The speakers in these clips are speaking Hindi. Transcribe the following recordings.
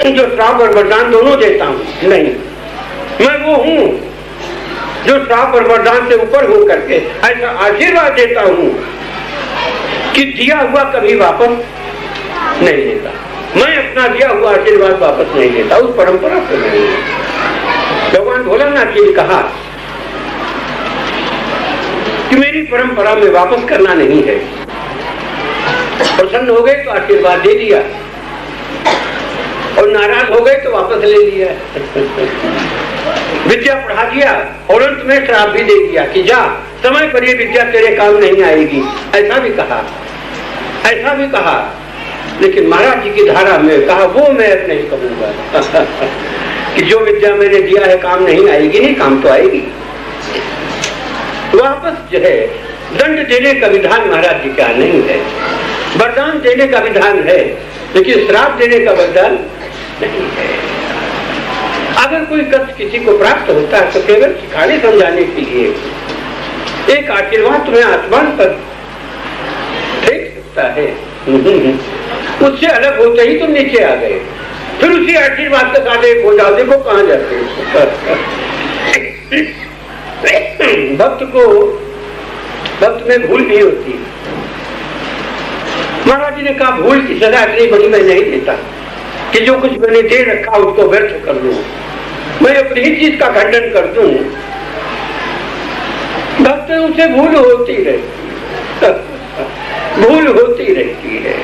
जो श्राप और वरदान दोनों देता हूँ, नहीं, मैं वो हूँ जो श्राप और वरदान से ऊपर हो करके ऐसा आशीर्वाद देता हूँ कि दिया हुआ कभी वापस नहीं लेता। मैं अपना दिया हुआ आशीर्वाद वापस नहीं लेता, उस परंपरा को नहीं। भगवान भोलानाथ जी ने कहा कि मेरी परंपरा में वापस करना नहीं है। प्रसन्न हो गए तो आशीर्वाद दे दिया और नाराज हो गए तो वापस ले लिया। विद्या पढ़ा दिया और अंत में श्राप भी दे दिया कि जा, समय पर ये विद्या तेरे काम नहीं आएगी। ऐसा भी कहा, ऐसा भी कहा, लेकिन महाराज जी की धारा में कहा वो मैं अब नहीं कहूंगा कि जो विद्या मैंने दिया है काम नहीं आएगी। नहीं, काम तो आएगी। वापस जो है दंड देने का विधान महाराज जी का नहीं है, वरदान देने का विधान है, लेकिन श्राप देने का वरदान नहीं है। अगर कोई कष्ट किसी को प्राप्त होता है तो केवल सिखाने समझाने के लिए एक आशीर्वाद तुम्हें आसमान पर फेंक सकता है, उससे अलग होते ही तुम नीचे आ गए, फिर उसी आशीर्वाद के साथ एक हो जाओ, देखो कहां जाते भक्त में भूल नहीं होती। महाराज जी ने कहा भूल की सजा इतनी बड़ी मैं नहीं देता कि जो कुछ मैंने दे रखा उसको व्यर्थ कर दूं, मैं अपनी ही चीज का खंडन कर दूं। भक्त उसे भूल होती रहती, भूल होती रहती है।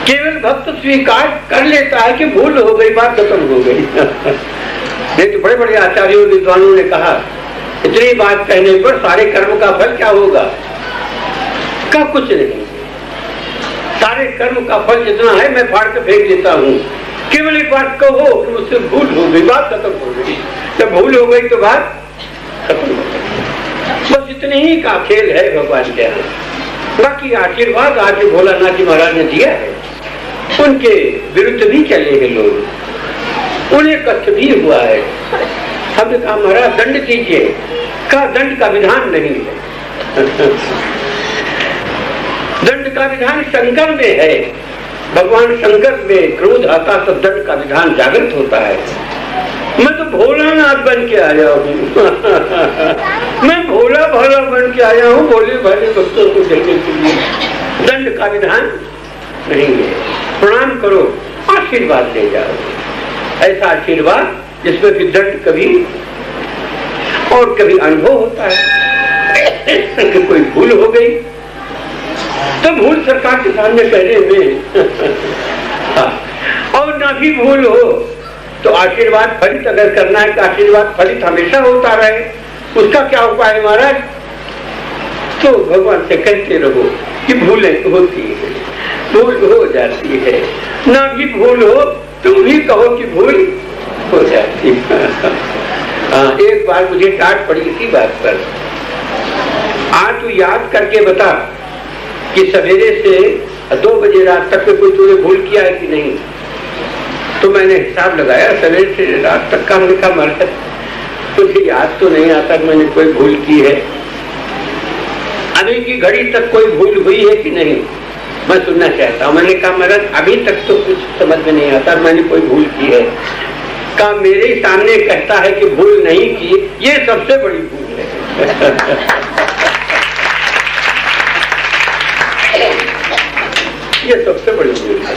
केवल भक्त स्वीकार कर लेता है कि भूल हो गई, बात खत्म हो गई। नहीं तो बड़े बड़े आचार्यों विद्वानों ने कहा इतनी बात कहने पर सारे कर्म का फल क्या होगा? का कुछ नहीं, सारे कर्म का फल जितना है मैं फाड़ के फेंक देता हूँ। केवल एक बात कहो कि मुझसे भूल हो गई, बात खत्म हो गई। जब भूल हो गई तो बात खत्म हो गई। बस इतने ही का खेल है भगवान के यहाँ। बाकी आशीर्वाद आज भोलानाथ जी महाराज ने दिया है, उनके विरुद्ध भी चले हैं लोग, उन्हें कष्ट भी हुआ है। हमने कहा महाराज दंड कीजिए, का दंड का विधान नहीं है। दंड का विधान शंकर में है। भगवान शंकर में क्रोध आता तो दंड का विधान जागृत होता है। मैं तो भोलानाथ बन के आया हूँ मैं भोला भाला बन के आया हूँ भोले भाले भक्तों को देने के लिए। दंड का विधान नहीं है। प्रणाम करो, आशीर्वाद ले जाओ, ऐसा आशीर्वाद जिसमें कि दंड कभी और कभी अनुभव होता है कि कोई भूल हो गई तो भूल सरकार के सामने कहने में और ना भी भूल हो तो आशीर्वाद फलित अगर करना है तो आशीर्वाद फलित हमेशा होता रहे, उसका क्या उपाय है महाराज? तो भगवान से कहते रहो कि भूलें होती है, भूल हो जाती है, ना भी भूल हो तुम भी कहो कि भूल हो जाती है। एक बार मुझे डांट पड़ी इसी बात पर, आज तू याद करके बता कि सवेरे से 2 बजे रात तक में कोई तूने भूल किया है कि नहीं? तो मैंने हिसाब लगाया सवेरे से रात तक का, हमने कहा महाराज मुझे याद तो नहीं आता मैंने कोई भूल की है। अभी की घड़ी तक कोई भूल हुई है कि नहीं मैं सुनना चाहता हूँ। मैंने कहा महाराज अभी तक तो कुछ समझ में नहीं आता मैंने कोई भूल की है। कहा मेरे सामने कहता है कि भूल नहीं की, ये सबसे बड़ी भूल है। ये सबसे बड़ी भूल है।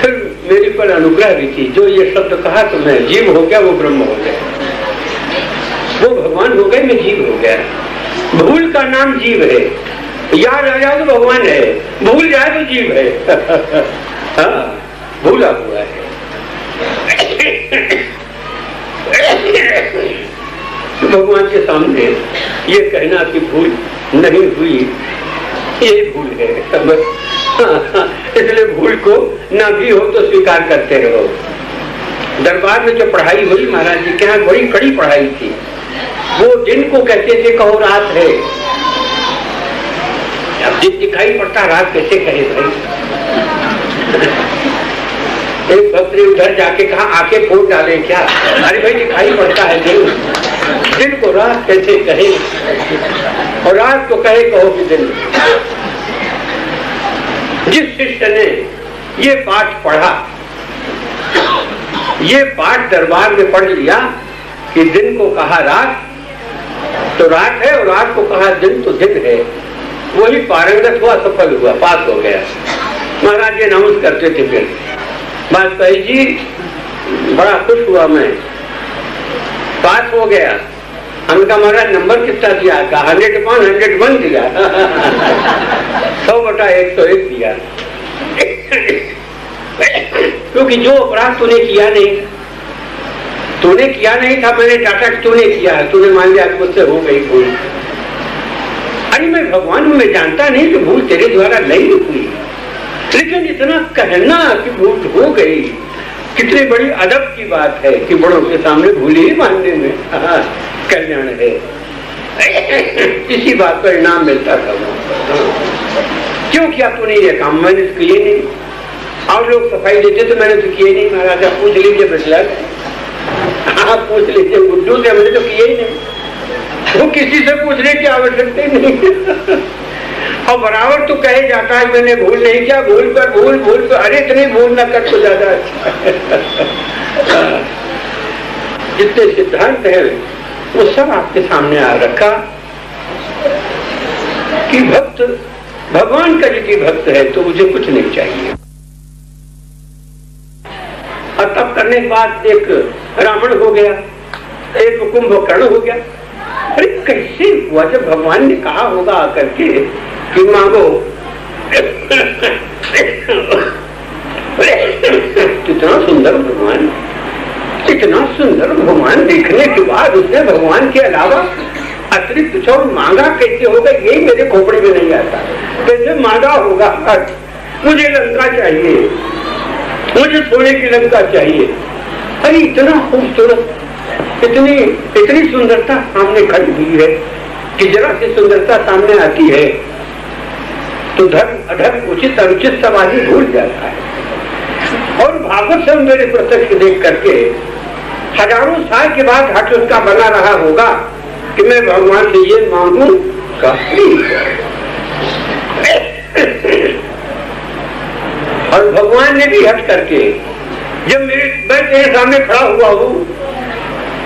फिर मेरे पर अनुग्रह भी थी, जो ये शब्द कहा तो मैं जीव हो गया, वो ब्रह्म हो गया, वो भगवान हो गए, मैं जीव हो गया। भूल का नाम जीव है, याद आ जाए तो भगवान है, भूल जाए तो जीव है। हाँ, भूला हुआ है। तो भगवान के सामने ये कहना कि भूल नहीं हुई, ये भूल है। इसलिए भूल को ना भी हो तो स्वीकार करते रहो। दरबार में जो पढ़ाई हुई महाराज जी के यहाँ बड़ी कड़ी पढ़ाई थी। वो दिन को कहते थे कहो रात है, अब दिन दिखाई पड़ता रात कैसे कहे भाई। एक भक्त ने उधर जाके कहा आके फोड़ डाले क्या? अरे भाई दिखाई पड़ता है दिन को रात कैसे कहे, और रात को कहे कहो कि दिन। जिस शिष्य ने ये पाठ पढ़ा ये पाठ दरबार में पढ़ लिया कि दिन को कहा रात तो रात है, और रात को कहा दिन तो दिन है, वही पारंगत हुआ, सफल हुआ, पास हो गया। महाराज ये अनाउंस करते थे। फिर वाजपेयी जी बड़ा खुश हुआ, मैं पास हो गया। हमने कहा महाराज नंबर कितना दिया? 100/101 दिया। 100/101 दिया। क्योंकि जो अपराध तूने किया नहीं था, मैंने टाटा तूने किया, तूने मान लिया मुझसे हो गई भूल। अरे मैं भगवान हूं, मैं जानता नहीं कि भूल तेरे द्वारा नहीं हुई, लेकिन इतना कहना कि भूल हो गई, कितनी बड़ी अदब की बात है कि बड़ों के सामने भूल ही मानने में कल्याण है। इसी बात पर इनाम मिलता था। क्यों किया तूने ये काम? मैंने तो किए नहीं। और लोग सफाई देते तो मैंने तो किए नहीं। महाराज आप पूछ लीजिए, बिटला आप पूछ लीजिए गुड्डू से, हमने तो किए ही नहीं। वो किसी से पूछने की आवश्यकता ही नहीं। और बराबर तो कहे जाता है मैंने भूल नहीं किया, भूल पर अरे इतनी भूल न कर तो ज्यादा अच्छा। जितने सिद्धांत है वो सब आपके सामने आ रखा कि भक्त भगवान का यदि भक्त है तो मुझे कुछ नहीं चाहिए। और तब करने के बाद एक रावण हो गया, एक कुंभकर्ण हो गया। अरे कैसे हुआ? जब भगवान ने कहा होगा आकर के कि मांगो, कितना सुंदर भगवान, इतना सुंदर भगवान देखने के बाद उसने भगवान के अलावा अतिरिक्त कुछ और मांगा कैसे होगा? ये मेरे खोपड़े में नहीं आता। कैसे मांगा होगा? मुझे लंका चाहिए, मुझे सोने की लंका चाहिए। अरे इतना खूबसूरत, इतनी सुंदरता सामने खड़ी हुई है कि जरा सी सुंदरता सामने आती है तो धर्म अधर्म उचित अनुचित सब आदमी भूल जाता है। और भागवत से मेरे प्रत्यक्ष देख करके हजारों साल के बाद हट उसका बना रहा होगा कि मैं भगवान से ये मांगू का। और भगवान ने भी हट करके जब मैं तेरे सामने खड़ा हुआ हूँ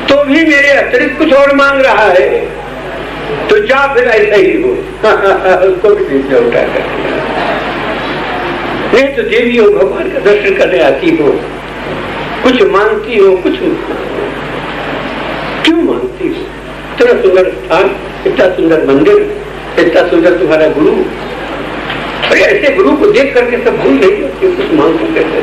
तो भी मेरे अतिरिक्त कुछ और मांग रहा है, तो जा फिर ऐसा ही हो। उसको भी पीछे उठा कर नहीं तो देवी हो, भगवान का दर्शन करने आती हो, कुछ मांगती हो, कुछ क्यों मांगती हो? इतना सुंदर स्थान, इतना सुंदर मंदिर, इतना सुंदर तुम्हारा गुरु, और ऐसे गुरु को देख करके सब भूल नहीं होती, कुछ मांगती कैसे?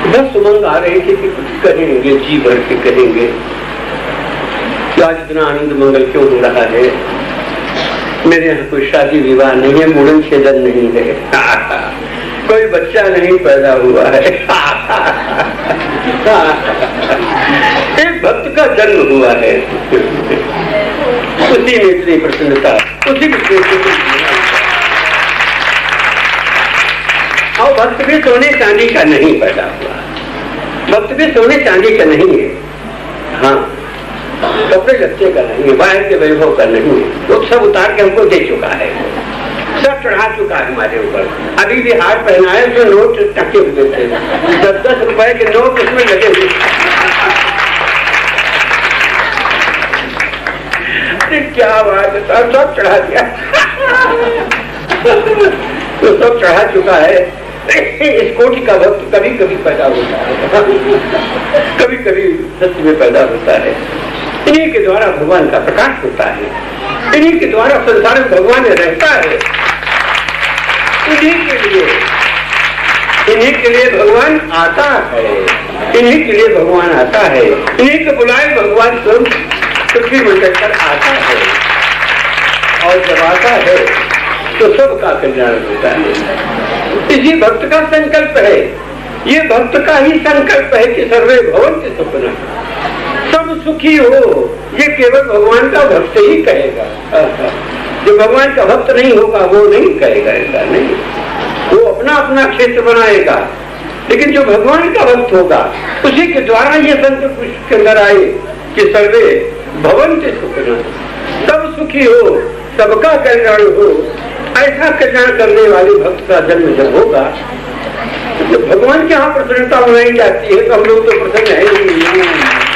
बस उमंग आ रही थी कि कुछ करेंगे, जी भर के करेंगे कि आज इतना आनंद मंगल क्यों हो रहा है। मेरे यहाँ कोई शादी विवाह नहीं है, मुड़न छेदन नहीं है, कोई बच्चा नहीं पैदा हुआ है, एक भक्त का जन्म हुआ है। उसी में इतनी प्रसन्नता, उसी और भक्त भी सोने चांदी का नहीं पैदा हुआ, भक्त भी सोने चांदी का नहीं है। हाँ, कपड़े लत्ते का नहीं है, बाहर के वैभव का नहीं है, वो सब उतार के हमको दे चुका है, सब चढ़ा चुका है हमारे ऊपर। अभी भी हार पहनाए तो नोट टके हुए थे, 10-10 रुपए के नोट उसमें लगे हुए। अरे क्या बात है, सब चढ़ा दिया। तो सब चढ़ा चुका है। इस कोटि का भक्त कभी कभी पैदा होता है, कभी कभी सत्य में पैदा होता है। इन्हीं के द्वारा भगवान का प्रकाश होता है, इन्हीं के द्वारा संसार में भगवान रहता है। इन्हीं के लिए भगवान आता है, इन्हीं के लिए भगवान आता है, इन्हीं के बुलाए भगवान स्वयं पृथ्वी मंडल पर आता है। और जब आता है तो सबका कल्याण होता है। इसी भक्त का संकल्प है, ये भक्त का ही संकल्प है कि सर्वे भवन्ति सुखिनः, सब सुखी हो। ये केवल भगवान का भक्त ही कहेगा, जो भगवान का भक्त नहीं होगा वो नहीं कहेगा। ऐसा नहीं, वो अपना अपना क्षेत्र बनाएगा, लेकिन जो भगवान का भक्त होगा उसी के द्वारा ये संकल्प उसके अंदर आए कि सर्वे भवन्ति सुखिनः, सब सुखी हो। सबका कल्याण हो, ऐसा कल्याण करने वाले भक्त का जन्म जब होगा तो भगवान के यहाँ प्रसन्नता बनाई जाती है। तो हम लोग तो प्रसन्न है ही नहीं।